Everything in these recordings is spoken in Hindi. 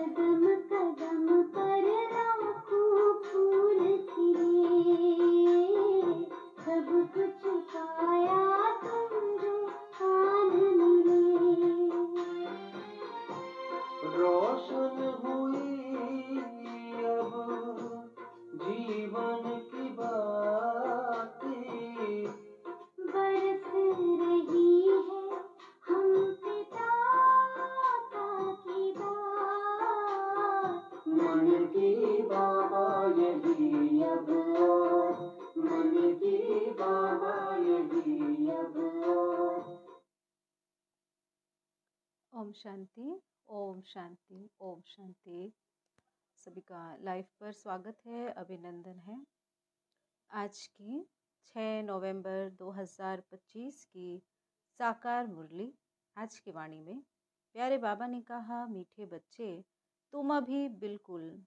कदम कदम पर लाखों फूल खिले, सब कुछ पाया तुम जो कान मिले। रोशन हुई अब जीवन की बातें, बरस रही है हम पे ताता की बात। मन की बाबा यही अब और, मन की बाबा यही अब और। ओम शांति, ओम शांति, ओम शांति। सभी का लाइव पर स्वागत है, अभिनंदन है। आज की 6 नवंबर 2025 की साकार मुरली। आज की वाणी में प्यारे बाबा ने कहा, मीठे बच्चे तुम अभी बिल्कुल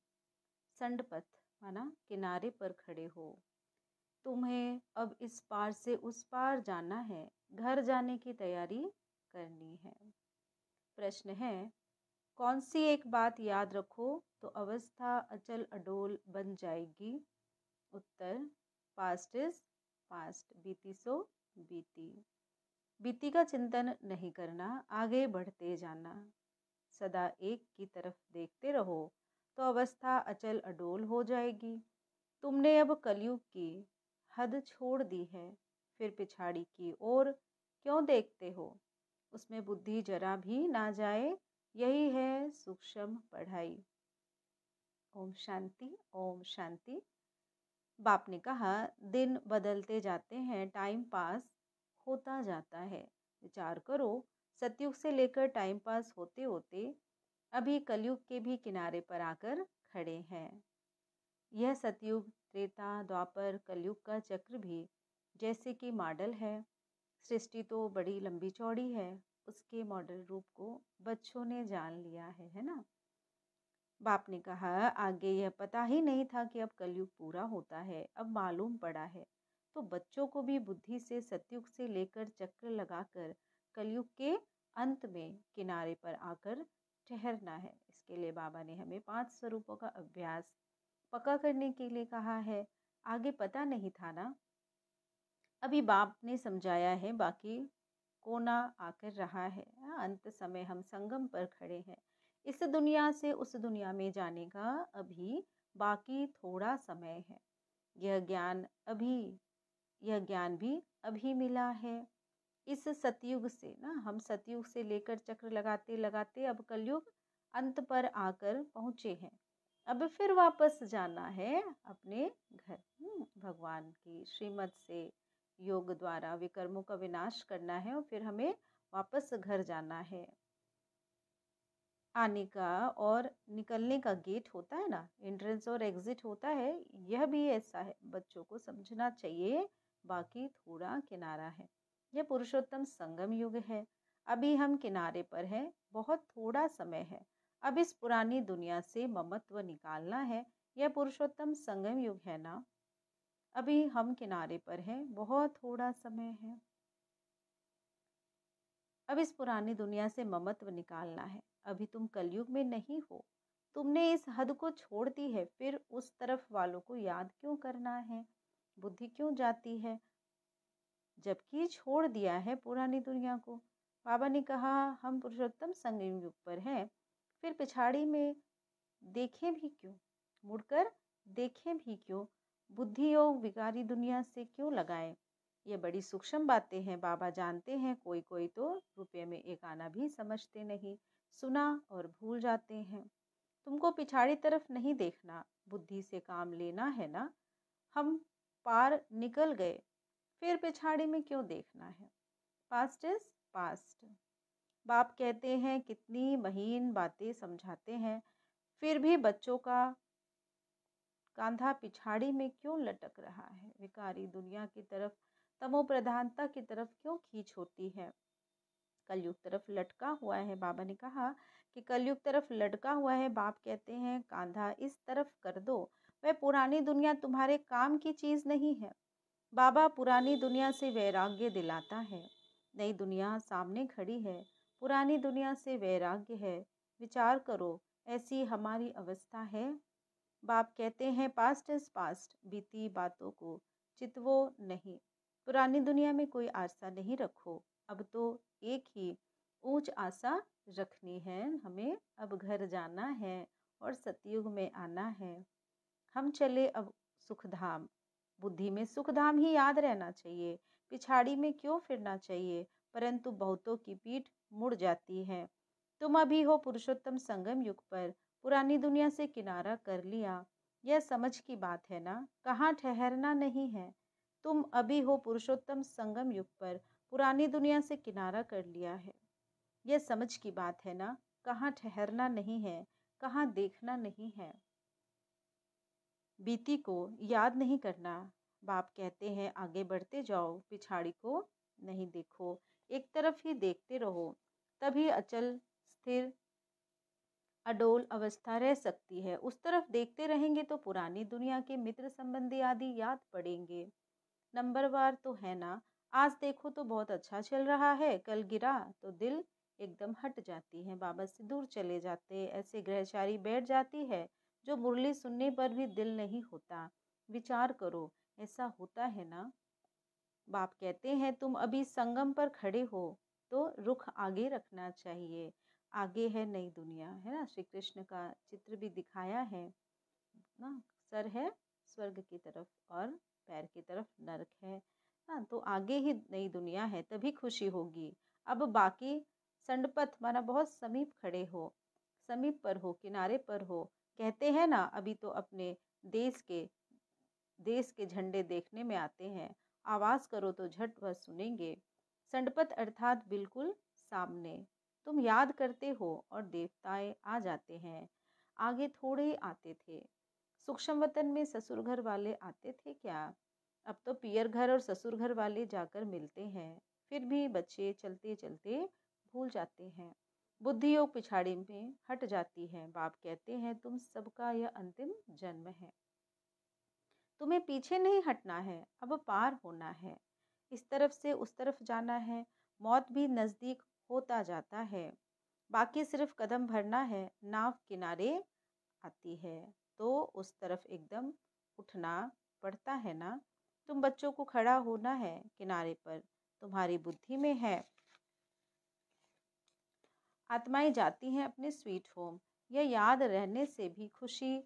संडपथ माना किनारे पर खड़े हो। तुम्हें अब इस पार से उस पार जाना है, घर जाने की तैयारी करनी है। प्रश्न है, कौन सी एक बात याद रखो तो अवस्था अचल अडोल बन जाएगी? उत्तर, पास्ट इज पास्ट, बीती सो बीती। बीती का चिंतन नहीं करना, आगे बढ़ते जाना। सदा एक की तरफ देखते रहो तो अवस्था अचल अडोल हो जाएगी। तुमने अब कलयुग की हद छोड़ दी है, फिर पिछाड़ी की ओर क्यों देखते हो? उसमें बुद्धि जरा भी ना जाए, यही है सूक्ष्म पढ़ाई। ओम शांति, ओम शांति। बाप ने कहा, दिन बदलते जाते हैं, टाइम पास होता जाता है। विचार करो, सतयुग से लेकर टाइम पास होते होते अभी कलयुग के भी किनारे पर आकर खड़े हैं। यह सतयुग, त्रेता, द्वापर, कलयुग का चक्र भी जैसे कि मॉडल है। सृष्टि तो बड़ी लंबी चौड़ी है, उसके मॉडल रूप को बच्चों ने जान लिया है ना। बाप ने कहा, आगे यह पता ही नहीं था कि अब कलयुग पूरा होता है, अब मालूम पड़ा है। तो बच्चों को भी बुद्धि से सतयुग से लेकर चक्र लगाकर कलयुग के अंत में किनारे पर आकर ठहरना है। इसके लिए बाबा ने हमें 5 स्वरूपों का अभ्यास पक्का करने के लिए कहा है। आगे पता नहीं था ना, अभी बाप ने समझाया है, बाकी कोना आकर रहा है। अंत समय हम संगम पर खड़े हैं। इस दुनिया से उस दुनिया में जाने का अभी बाकी थोड़ा समय है। यह ज्ञान भी अभी मिला है। इस सतयुग से ना, हम सतयुग से लेकर चक्र लगाते लगाते अब कलयुग अंत पर आकर पहुँचे हैं। अब फिर वापस जाना है अपने घर। भगवान की श्रीमत से योग द्वारा विकर्मों का विनाश करना है और फिर हमें वापस घर जाना है। आने का और निकलने का गेट होता है ना, एंट्रेंस और एग्जिट होता है, यह भी ऐसा है। बच्चों को समझना चाहिए, बाकी थोड़ा किनारा है। यह पुरुषोत्तम संगम युग है। अभी हम किनारे पर हैं, बहुत थोड़ा समय है। अब इस पुरानी दुनिया से ममत्व निकालना है। यह पुरुषोत्तम संगम युग है ना। अभी हम किनारे पर हैं, बहुत थोड़ा समय है। अब इस पुरानी दुनिया से ममत्व निकालना है। अभी तुम कलयुग में नहीं हो, तुमने इस हद को छोड़ दी है, फिर उस तरफ वालों को याद क्यों करना है? बुद्धि क्यों जाती है, जबकि छोड़ दिया है पुरानी दुनिया को। बाबा ने कहा, हम पुरुषोत्तम संगम युग पर हैं, फिर पिछाड़ी में देखें भी क्यों, मुड़कर देखें भी क्यों? बुद्धि योग विकारी दुनिया से क्यों लगाएं? ये बड़ी सूक्ष्म बातें हैं, बाबा जानते हैं। कोई कोई तो रुपये में एक आना भी समझते नहीं, सुना और भूल जाते हैं। तुमको पिछाड़ी तरफ नहीं देखना, बुद्धि से काम लेना है ना। हम पार निकल गए, फिर पिछाड़ी में क्यों देखना है? Past is past. बाप कहते हैं, कितनी महीन बातें समझाते हैं, फिर भी बच्चों का कांधा पिछाड़ी में क्यों लटक रहा है? विकारी दुनिया की तरफ, तमो प्रधानता की तरफ क्यों खींच होती है? कलयुग तरफ लटका हुआ है। बाबा ने कहा कि कलयुग तरफ लटका हुआ है। बाप कहते हैं, कांधा इस तरफ कर दो। वह पुरानी दुनिया तुम्हारे काम की चीज नहीं है। बाबा पुरानी दुनिया से वैराग्य दिलाता है। नई दुनिया सामने खड़ी है, पुरानी दुनिया से वैराग्य है। विचार करो, ऐसी हमारी अवस्था है। बाप कहते हैं पास्ट इज पास्ट, बीती बातों को चितवो नहीं। पुरानी दुनिया में कोई आशा नहीं रखो, अब तो एक ही ऊंच आशा रखनी है हमें। अब घर जाना है और सतयुग में आना है। हम चले अब सुखधाम। बुद्धि में सुखधाम ही याद रहना चाहिए, पिछाड़ी में क्यों फिरना चाहिए। परंतु बहुतों की पीठ मुड़ जाती है। तुम अभी हो पुरुषोत्तम संगम युग पर, पुरानी दुनिया से किनारा कर लिया। यह समझ की बात है ना, कहाँ ठहरना नहीं है। तुम अभी हो पुरुषोत्तम संगम युग पर, पुरानी दुनिया से किनारा कर लिया है। यह समझ की बात है ना, कहाँ ठहरना नहीं है, कहाँ देखना नहीं है। बीती को याद नहीं करना। बाप कहते हैं आगे बढ़ते जाओ, पिछाड़ी को नहीं देखो, एक तरफ ही देखते रहो। तभी अचल स्थिर अडोल अवस्था रह सकती है। उस तरफ देखते रहेंगे तो पुरानी दुनिया के मित्र संबंधी आदि याद पड़ेंगे। नंबरवार तो है ना। आज देखो तो बहुत अच्छा चल रहा है, कल गिरा तो दिल एकदम हट जाती है, बाबा से दूर चले जाते। ऐसे ग्रहचारी बैठ जाती है जो मुरली सुनने पर भी दिल नहीं होता। विचार करो, ऐसा होता है ना। बाप कहते हैं तुम अभी संगम पर खड़े हो तो रुख आगे रखना चाहिए। आगे है नई दुनिया, है ना। श्री कृष्ण का चित्र भी दिखाया है ना। सर है स्वर्ग की तरफ और पैर की तरफ नरक है ना। तो आगे ही नई दुनिया है, तभी खुशी होगी। अब बाकी संडपथ माना बहुत समीप खड़े हो, समीप पर हो, किनारे पर हो। कहते हैं ना अभी तो अपने देश के झंडे देखने में आते हैं। आवाज करो तो झट वह सुनेंगे। संडपथ अर्थात बिल्कुल सामने। तुम याद करते हो और देवताएं आ जाते हैं। आगे थोड़े ही आते थे। सूक्ष्म वतन में ससुर घर वाले आते थे क्या। अब तो पियर घर और ससुर घर वाले जाकर मिलते हैं। फिर भी बच्चे चलते चलते भूल जाते हैं। बुद्धि योग पिछाड़ी में हट जाती है। बाप कहते हैं तुम सबका यह अंतिम जन्म है। तुम्हें पीछे नहीं हटना है, अब पार होना है। इस तरफ से उस तरफ जाना है। मौत भी नजदीक होता जाता है। बाकी सिर्फ कदम भरना है। नाव किनारे आती है तो उस तरफ एकदम उठना पड़ता है ना। तुम बच्चों को खड़ा होना है किनारे पर, तुम्हारी बुद्धि में है। आत्माएं जाती हैं अपने स्वीट होम। यह याद रहने से भी खुशी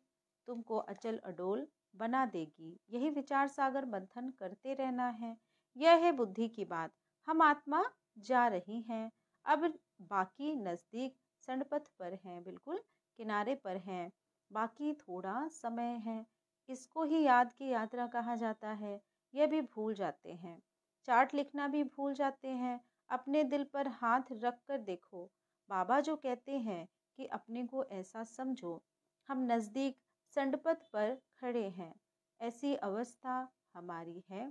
तुमको अचल अडोल बना देगी। यही विचार सागर मंथन करते रहना है। यह है बुद्धि की बात। हम आत्मा जा रही हैं। अब बाकी नज़दीक सड़पथ पर हैं, बिल्कुल किनारे पर हैं। बाकी थोड़ा समय है। इसको ही याद की यात्रा कहा जाता है। यह भी भूल जाते हैं। चार्ट लिखना भी भूल जाते हैं। अपने दिल पर हाथ रख कर देखो। बाबा जो कहते हैं कि अपने को ऐसा समझो हम नज़दीक संडपथ पर खड़े हैं। ऐसी अवस्था हमारी है।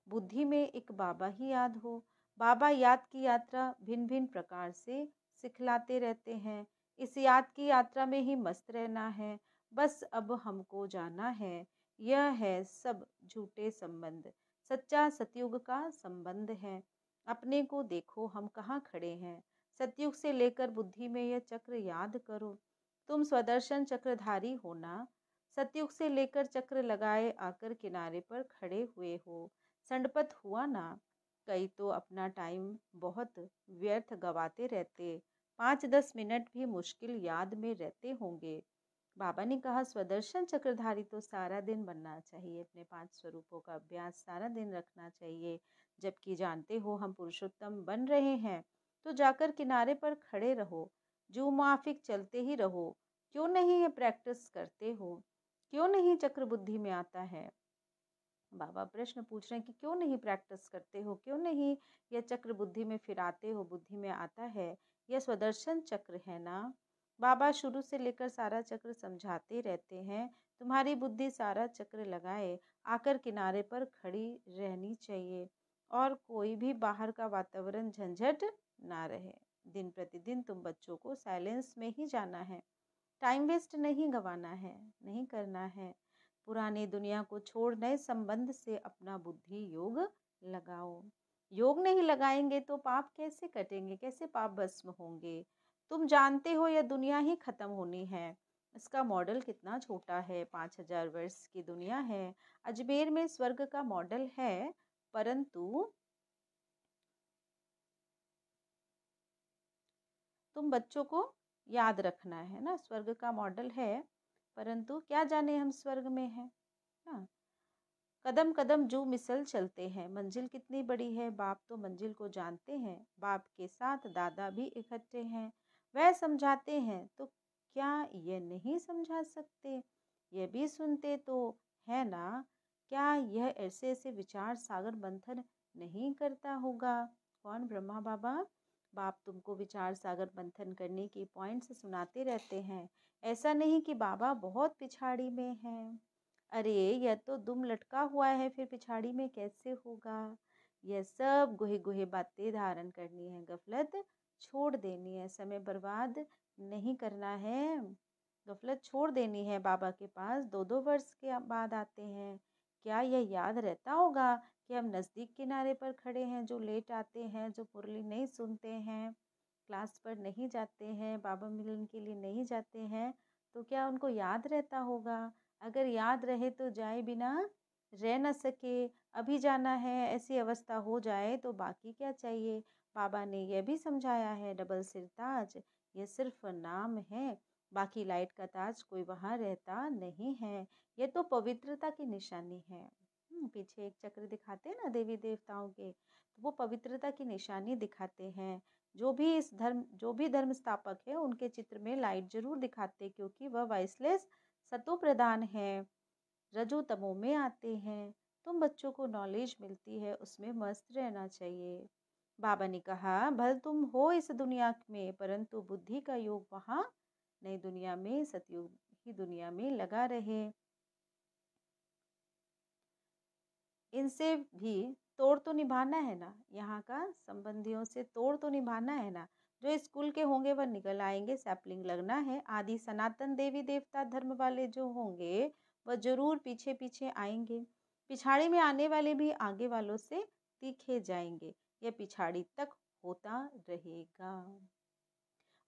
बुद्धि में एक बाबा ही याद हो। बाबा याद की यात्रा भिन्न भिन्न प्रकार से सिखलाते रहते हैं। इस याद की यात्रा में ही मस्त रहना है। बस अब हमको जाना है। यह है सब झूठे संबंध। सच्चा सतयुग का संबंध है। अपने को देखो हम कहाँ खड़े हैं। सतयुग से लेकर बुद्धि में यह चक्र याद करो। तुम स्वदर्शन चक्रधारी होना। सतयुग से लेकर चक्र लगाए आकर किनारे पर खड़े हुए हो। संडपत हुआ ना। कई तो अपना टाइम बहुत व्यर्थ गवाते रहते। 5-10 मिनट भी मुश्किल याद में रहते होंगे। बाबा ने कहा स्वदर्शन चक्रधारी तो सारा दिन बनना चाहिए। अपने 5 स्वरूपों का अभ्यास सारा दिन रखना चाहिए। जबकि जानते हो हम पुरुषोत्तम बन रहे हैं तो जाकर किनारे पर खड़े रहो। जो माफिक चलते ही रहो। क्यों नहीं ये प्रैक्टिस करते हो। क्यों नहीं चक्र बुद्धि में आता है। बाबा प्रश्न पूछ रहे हैं कि क्यों नहीं प्रैक्टिस करते हो, क्यों नहीं यह चक्र बुद्धि में फिराते हो, बुद्धि में आता है। यह स्वदर्शन चक्र है ना। बाबा शुरू से लेकर सारा चक्र समझाते रहते हैं। तुम्हारी बुद्धि सारा चक्र लगाए आकर किनारे पर खड़ी रहनी चाहिए और कोई भी बाहर का वातावरण झंझट ना रहे। दिन प्रतिदिन तुम बच्चों को साइलेंस में ही जाना है। टाइम वेस्ट नहीं गंवाना है, नहीं करना है। पुरानी दुनिया को छोड़ नए संबंध से अपना बुद्धि योग लगाओ। योग नहीं लगाएंगे तो पाप कैसे कटेंगे, कैसे पाप भस्म होंगे। तुम जानते हो यह दुनिया ही खत्म होनी है। इसका मॉडल कितना छोटा है, 5000 वर्ष की दुनिया है। अजमेर में स्वर्ग का मॉडल है, परंतु तुम बच्चों को याद रखना है ना, स्वर्ग का मॉडल है, परंतु क्या जाने हम स्वर्ग में हैं ना। कदम कदम जो मिसल चलते हैं, मंजिल कितनी बड़ी है, बाप तो मंजिल को जानते हैं। बाप के साथ दादा भी इकट्ठे हैं, वह समझाते हैं तो क्या ये नहीं समझा सकते, ये भी सुनते तो है ना। क्या यह ऐसे ऐसे विचार सागर मंथन नहीं करता होगा। कौन? ब्रह्मा बाबा। बाप तुमको विचार सागर मंथन करने की पॉइंट्स सुनाते रहते हैं। ऐसा नहीं कि बाबा बहुत पिछाड़ी में हैं। अरे यह तो दुम लटका हुआ है, फिर पिछाड़ी में कैसे होगा। यह सब गुहे गुहे बातें धारण करनी है, गफलत छोड़ देनी है, समय बर्बाद नहीं करना है, गफलत छोड़ देनी है। बाबा के पास 2-2 वर्ष के बाद आते हैं। क्या यह याद रहता होगा कि हम नज़दीक किनारे पर खड़े हैं, जो लेट आते हैं, जो मुरली नहीं सुनते हैं, क्लास पर नहीं जाते हैं, बाबा मिलन के लिए नहीं जाते हैं, तो क्या उनको याद रहता होगा। अगर याद रहे तो जाए बिना रह न सके। अभी जाना है, ऐसी अवस्था हो जाए तो बाकी क्या चाहिए। बाबा ने यह भी समझाया है, डबल सिर ताज ये सिर्फ नाम है, बाकी लाइट का ताज कोई वहाँ रहता नहीं है। ये तो पवित्रता की निशानी है। पीछे एक चक्र दिखाते हैं ना देवी देवताओं के, तो वो पवित्रता की निशानी दिखाते हैं। जो भी धर्म स्थापक है, उनके चित्र में लाइट जरूर दिखाते, क्योंकि वह वाइसलेस सतो प्रधान है, रजो तमो में आते हैं। तुम बच्चों को नॉलेज मिलती है, उसमें मस्त रहना चाहिए। बाबा ने कहा, भल तुम हो इस दुनिया में, परंतु बुद्धि का योग वहाँ नई दुनिया में, सतयुग की दुनिया में लगा रहे। इनसे भी तोड़ तो निभाना है ना, यहाँ का संबंधियों से तोड़ तो निभाना है ना। जो स्कूल के होंगे वह निकल आएंगे, सैपलिंग लगना है। आदि सनातन देवी देवता धर्म वाले जो होंगे वह जरूर पीछे पीछे आएंगे। पिछाड़ी में आने वाले भी आगे वालों से तीखे जाएंगे। यह पिछाड़ी तक होता रहेगा।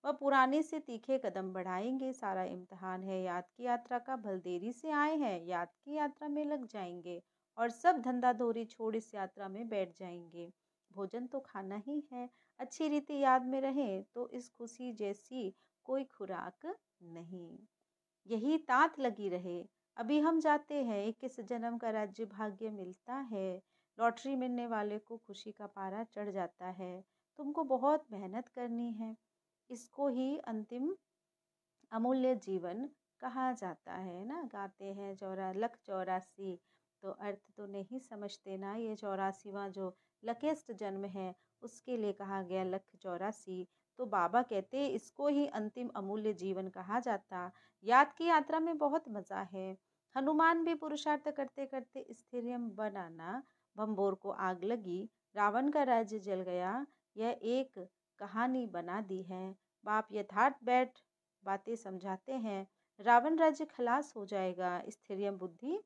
वह पुराने से तीखे कदम बढ़ाएंगे। सारा इम्तिहान है याद की यात्रा का, भल देरी से आए हैं, याद की यात्रा में लग जाएंगे और सब धंधा धोरी छोड़ इस यात्रा में बैठ जाएंगे। भोजन तो खाना ही है, अच्छी रीति याद में रहे तो इस खुशी जैसी कोई खुराक नहीं। यही तात लगी रहे। अभी हम जाते हैं, 21 जन्म का राज्य भाग्य मिलता है। लॉटरी मिलने वाले को खुशी का पारा चढ़ जाता है। तुमको बहुत मेहनत करनी है, इसको ही अंतिम अमूल्य जीवन कहा जाता है ना। गाते हैं 84 तो अर्थ तो नहीं समझते ना। ये 84वां जो लकेस्ट जन्म है, उसके लिए कहा गया 184। तो बाबा कहते इसको ही अंतिम अमूल्य जीवन कहा जाता। याद की यात्रा में बहुत मजा है। हनुमान भी पुरुषार्थ करते करते स्थिरियम बनाना। भंबोर को आग लगी, रावण का राज्य जल गया, यह एक कहानी बना दी है। बाप यथार्थ बैठ बातें समझाते हैं। रावण राज्य खलास हो जाएगा। स्थिरियम बुद्धि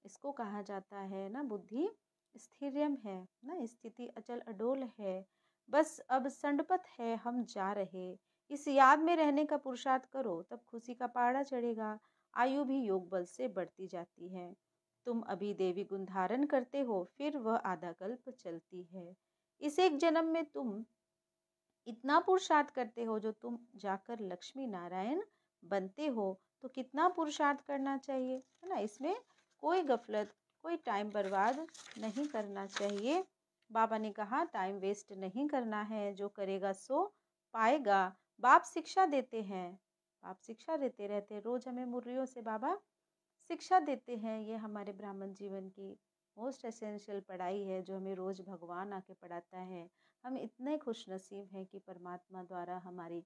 इसको कहा जाता है ना। बुद्धि स्थिरियम है ना, स्थिति अचल अडोल है। बस अब संडपत है, हम जा रहे। इस याद में रहने का पुरुषार्थ करो, तब खुशी का पहाड़ा चढ़ेगा। आयु भी योग बल से बढ़ती जाती है। तुम अभी देवी गुण धारण करते हो, फिर वह आधा कल्प चलती है। इस एक जन्म में तुम इतना पुरुषार्थ करते हो, जो तुम जाकर लक्ष्मी नारायण बनते हो, तो कितना पुरुषार्थ करना चाहिए, है ना। इसमें कोई गफलत, कोई टाइम बर्बाद नहीं करना चाहिए। बाबा ने कहा टाइम वेस्ट नहीं करना है, जो करेगा सो पाएगा। बाप शिक्षा देते हैं, बाप शिक्षा देते रहते हैं। रोज हमें मुरलियों से बाबा शिक्षा देते हैं। ये हमारे ब्राह्मण जीवन की मोस्ट एसेंशियल पढ़ाई है, जो हमें रोज भगवान आके पढ़ाता है। हम इतने खुश नसीब हैं कि परमात्मा द्वारा हमारी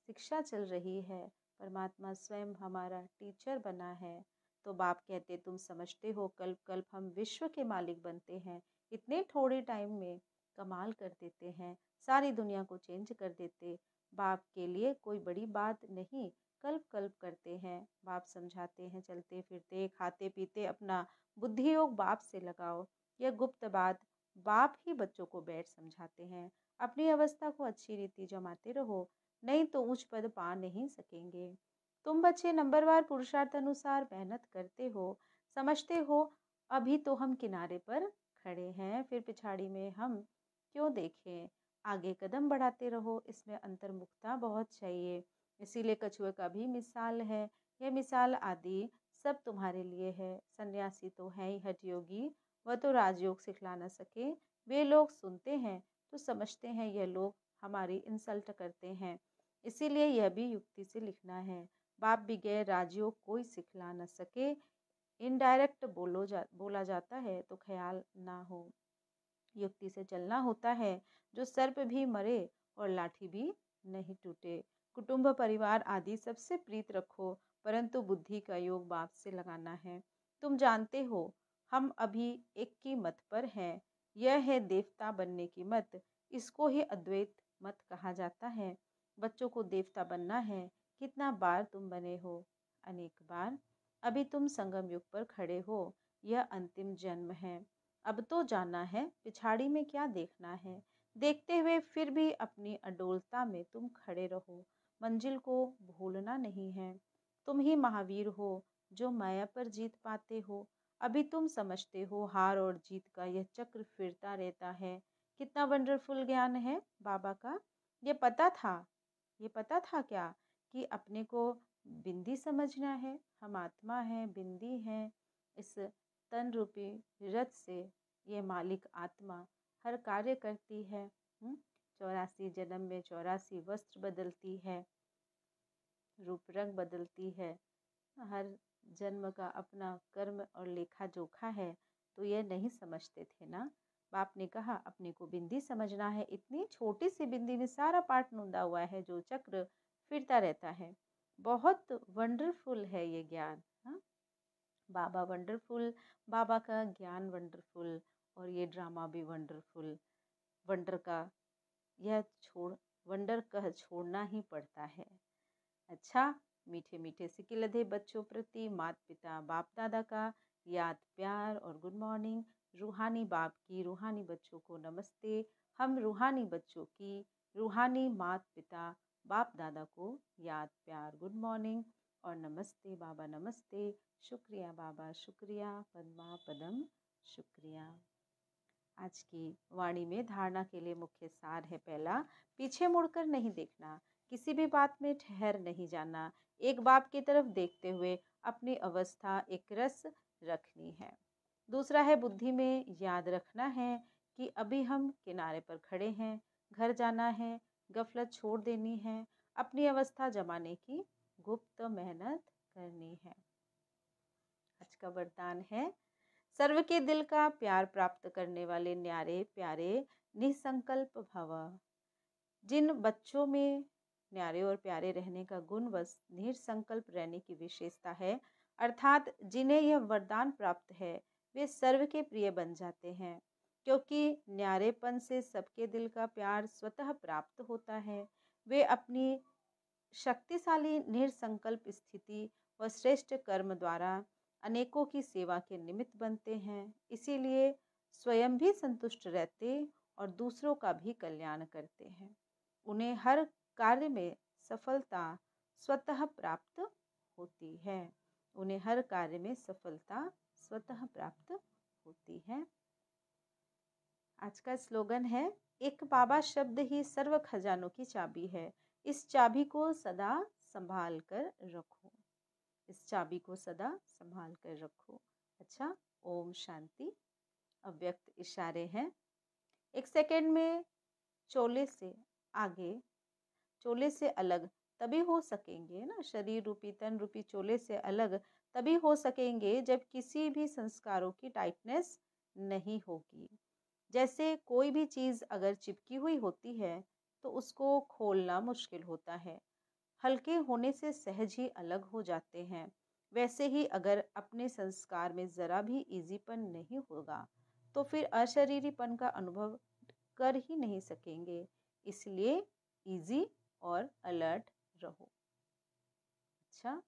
शिक्षा चल रही है। परमात्मा स्वयं हमारा टीचर बना है। तो बाप कहते तुम समझते हो, कल्प कल्प हम विश्व के मालिक बनते हैं। इतने थोड़े टाइम में कमाल कर देते हैं, सारी दुनिया को चेंज कर देते। बाप के लिए कोई बड़ी बात नहीं, कल्प कल्प करते हैं। बाप समझाते हैं, चलते फिरते खाते पीते अपना बुद्धि योग बाप से लगाओ। यह गुप्त बात बाप ही बच्चों को बैठ समझाते हैं। अपनी अवस्था को अच्छी रीति जमाते रहो। नहीं तो उच्च पद पा नहीं सकेंगे। तुम बच्चे नंबरवार पुरुषार्थ अनुसार मेहनत करते हो, समझते हो अभी तो हम किनारे पर खड़े हैं, फिर पिछाड़ी में हम क्यों देखें। आगे कदम बढ़ाते रहो, इसमें अंतर्मुखता बहुत चाहिए। इसीलिए कछुए का भी मिसाल है। यह मिसाल आदि सब तुम्हारे लिए है। सन्यासी तो है ही हठयोगी, वह तो राजयोग सिखला न सके। वे लोग सुनते हैं तो समझते हैं यह लोग हमारी इंसल्ट करते हैं, इसीलिए यह भी युक्ति से लिखना है। बाप बगैर राजयोग कोई सिखला न सके। इनडायरेक्ट बोला जाता है तो ख्याल ना हो। युक्ति से चलना होता है, जो सर्प भी मरे और लाठी भी नहीं टूटे। कुटुंब परिवार आदि सबसे प्रीत रखो, परंतु बुद्धि का योग बाप से लगाना है। तुम जानते हो हम अभी एक की मत पर हैं। यह है देवता बनने की मत। इसको ही अद्वैत मत कहा जाता है। बच्चों को देवता बनना है। कितना बार तुम बने हो? अनेक बार। अभी तुम संगम युग पर खड़े हो। यह अंतिम जन्म है। अब तो जाना है, पिछाड़ी में क्या देखना है। देखते हुए फिर भी अपनी अडोलता में तुम खड़े रहो। मंजिल को भूलना नहीं है। तुम ही महावीर हो जो माया पर जीत पाते हो। अभी तुम समझते हो हार और जीत का यह चक्र फिरता रहता है। कितना वंडरफुल ज्ञान है बाबा का। ये पता था क्या कि अपने को बिंदी समझना है। हम आत्मा हैं, बिंदी हैं। इस तन रूपी रथ से ये मालिक आत्मा हर कार्य करती है। 84 जन्म में 84 वस्त्र बदलती है, रूप रंग बदलती है। हर जन्म का अपना कर्म और लेखा जोखा है। तो ये नहीं समझते थे ना। बाप ने कहा अपने को बिंदी समझना है। इतनी छोटी सी बिंदी में सारा पाठ नूंदा हुआ है, जो चक्र फिरता रहता है। बहुत वंडरफुल है ये ज्ञान। बाबा वंडरफुल, बाबा का ज्ञान वंडरफुल, और ये ड्रामा भी वंडरफुल। वंडर का वंडर कह छोड़ना ही पड़ता है। अच्छा, मीठे मीठे सिक्के लधे बच्चों प्रति माता पिता बाप दादा का याद प्यार और गुड मॉर्निंग। रूहानी बाप की रूहानी बच्चों को नमस्ते। हम रूहानी बच्चों की रूहानी माता पिता बाप दादा को याद प्यार गुड मॉर्निंग और नमस्ते बाबा, नमस्ते। शुक्रिया बाबा, शुक्रिया पद्मा पदम, शुक्रिया। आज की वाणी में धारणा के लिए मुख्य सार है। पहला, पीछे मुड़कर नहीं देखना, किसी भी बात में ठहर नहीं जाना, एक बाप की तरफ देखते हुए अपनी अवस्था एक रस रखनी है। दूसरा है, बुद्धि में याद रखना है कि अभी हम किनारे पर खड़े हैं, घर जाना है, गफलत छोड़ देनी है, अपनी अवस्था जमाने की गुप्त मेहनत करनी है। आज का वरदान है, सर्व के दिल का प्यार प्राप्त करने वाले न्यारे प्यारे निसंकल्प भव। जिन बच्चों में न्यारे और प्यारे रहने का गुण व निसंकल्प रहने की विशेषता है, अर्थात जिन्हें यह वरदान प्राप्त है, वे सर्व के प्रिय बन जाते हैं। क्योंकि न्यारेपन से सबके दिल का प्यार स्वतः प्राप्त होता है। वे अपनी शक्तिशाली निसंकल्प स्थिति व श्रेष्ठ कर्म द्वारा अनेकों की सेवा के निमित्त बनते हैं। इसीलिए स्वयं भी संतुष्ट रहते और दूसरों का भी कल्याण करते हैं। उन्हें हर कार्य में सफलता स्वतः प्राप्त होती है। उन्हें हर कार्य में सफलता स्वतः प्राप्त होती है। आज का स्लोगन है, एक बाबा शब्द ही सर्व खजानों की चाबी है। इस चाबी को सदा संभाल कर रखो। इस चाबी को सदा संभाल कर रखो। अच्छा, ओम शांति। अव्यक्त इशारे हैं। एक सेकंड में चोले से आगे, चोले से अलग तभी हो सकेंगे ना, शरीर रूपी तन रूपी चोले से अलग तभी हो सकेंगे जब किसी भी संस्कारों की टाइटनेस नहीं होगी। जैसे कोई भी चीज़ अगर चिपकी हुई होती है तो उसको खोलना मुश्किल होता है, हल्के होने से सहज ही अलग हो जाते हैं। वैसे ही अगर अपने संस्कार में ज़रा भी इजीपन नहीं होगा तो फिर अशरीरीपन का अनुभव कर ही नहीं सकेंगे। इसलिए इजी और अलर्ट रहो। अच्छा,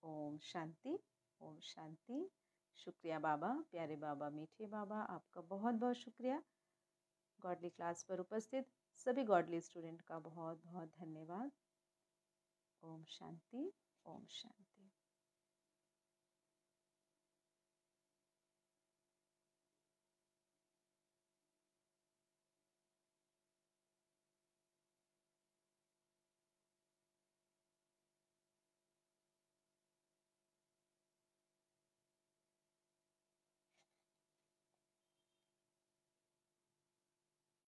ओम शांति, ओम शांति। शुक्रिया बाबा, प्यारे बाबा, मीठे बाबा, आपका बहुत बहुत शुक्रिया गॉडली क्लास पर उपस्थित सभी गॉडली स्टूडेंट का बहुत बहुत धन्यवाद। ओम शांति, ओम शांति।